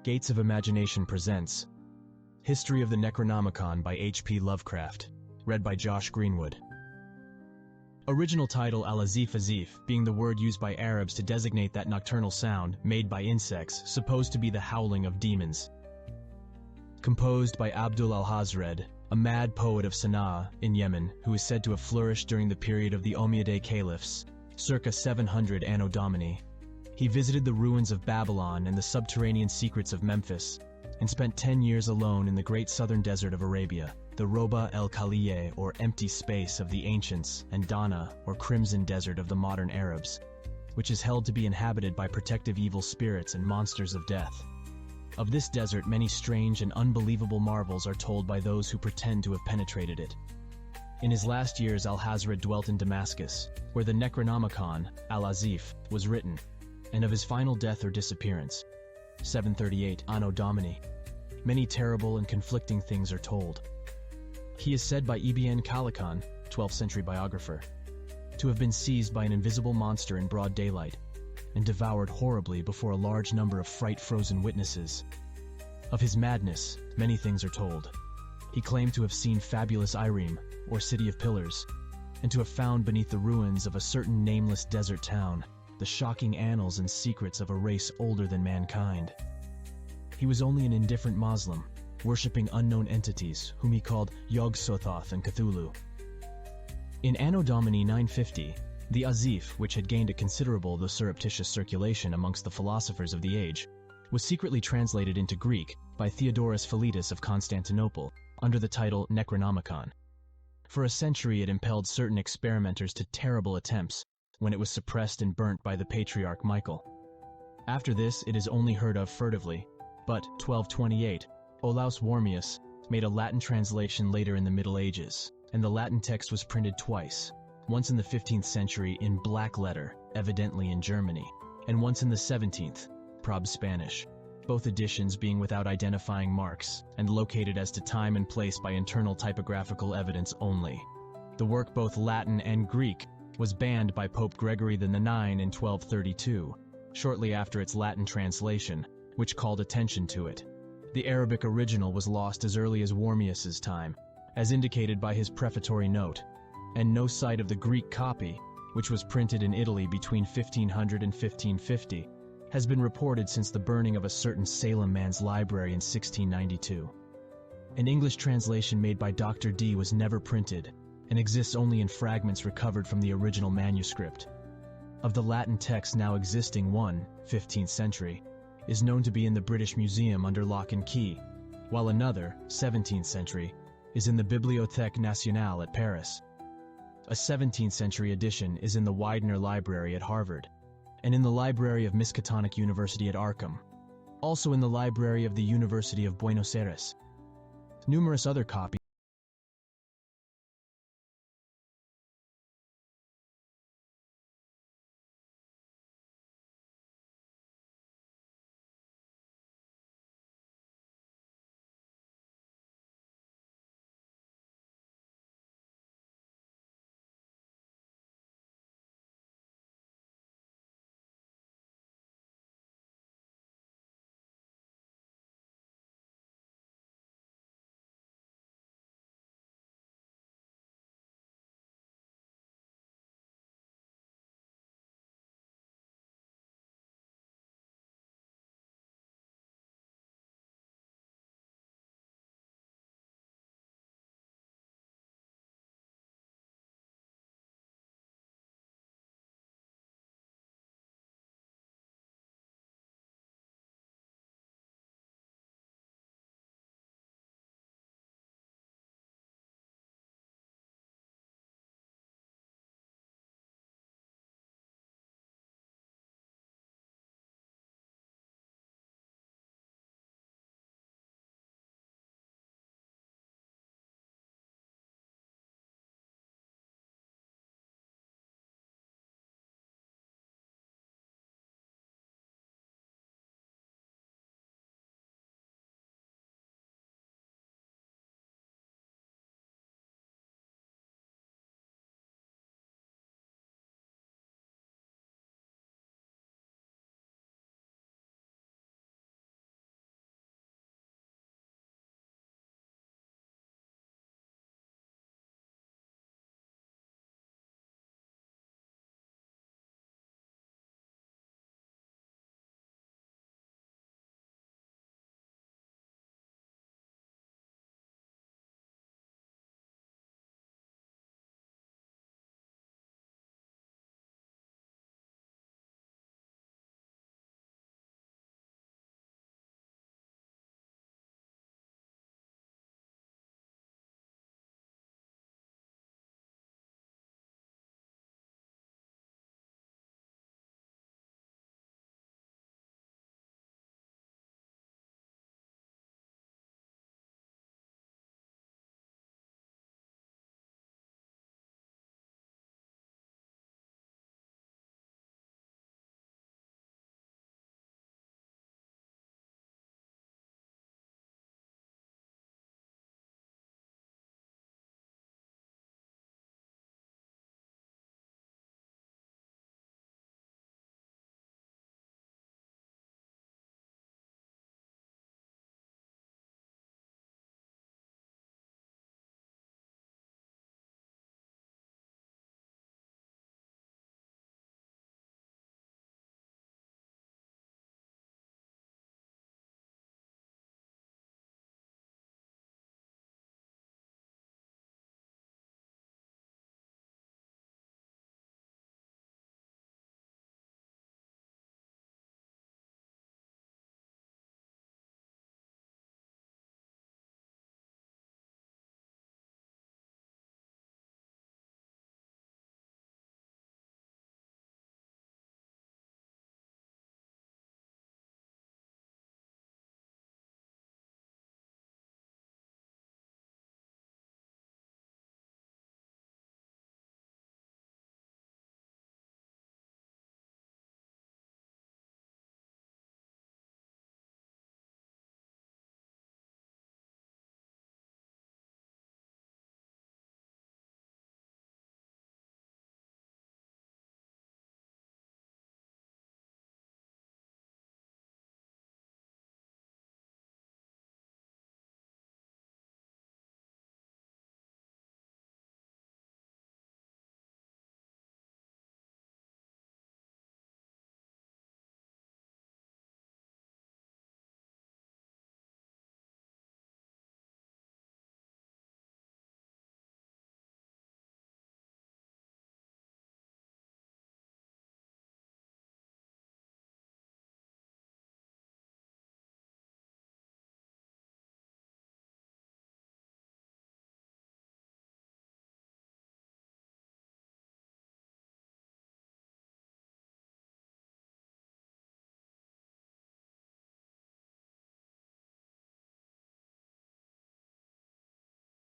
Gates of Imagination presents History of the Necronomicon by H.P. Lovecraft, read by Josh Greenwood. Original title Al-Azif Azif, being the word used by Arabs to designate that nocturnal sound made by insects supposed to be the howling of demons. Composed by Abdul al-Hazred, a mad poet of Sana'a in Yemen who is said to have flourished during the period of the Umayyad caliphs, circa 700 Anno Domini. He visited the ruins of Babylon and the subterranean secrets of Memphis, and spent 10 years alone in the great southern desert of Arabia, the Roba el-Khaliye or empty space of the ancients, and Dana or crimson desert of the modern Arabs, which is held to be inhabited by protective evil spirits and monsters of death. Of this desert, many strange and unbelievable marvels are told by those who pretend to have penetrated it. In his last years, al-Hazred dwelt in Damascus, where the Necronomicon, Al-Azif, was written, and of his final death or disappearance, 738 Anno Domini, many terrible and conflicting things are told. He is said by Ibn Khaldun, 12th century biographer, to have been seized by an invisible monster in broad daylight, and devoured horribly before a large number of fright-frozen witnesses. Of his madness, many things are told. He claimed to have seen fabulous Irem, or City of Pillars, and to have found beneath the ruins of a certain nameless desert town the shocking annals and secrets of a race older than mankind. He was only an indifferent Muslim, worshipping unknown entities whom he called Yog-Sothoth and Cthulhu. In Anno Domini 950, the Azif, which had gained a considerable though surreptitious circulation amongst the philosophers of the age, was secretly translated into Greek by Theodorus Philetus of Constantinople under the title Necronomicon. For a century it impelled certain experimenters to terrible attempts when it was suppressed and burnt by the Patriarch Michael. After this it is only heard of furtively, but 1228, Olaus Wormius made a Latin translation later in the Middle Ages, and the Latin text was printed twice, once in the 15th century in black letter, evidently in Germany, and once in the 17th, Prob Spanish, both editions being without identifying marks and located as to time and place by internal typographical evidence only. The work, both Latin and Greek, was banned by Pope Gregory IX in 1232, shortly after its Latin translation, which called attention to it. The Arabic original was lost as early as Wormius's time, as indicated by his prefatory note, and no sight of the Greek copy, which was printed in Italy between 1500 and 1550, has been reported since the burning of a certain Salem man's library in 1692. An English translation made by Dr. Dee was never printed, and exists only in fragments recovered from the original manuscript. Of the Latin text now existing, one, 15th century, is known to be in the British Museum under lock and key, while another, 17th century, is in the Bibliothèque Nationale at Paris. A 17th century edition is in the Widener Library at Harvard, and in the Library of Miskatonic University at Arkham, also in the Library of the University of Buenos Aires. Numerous other copies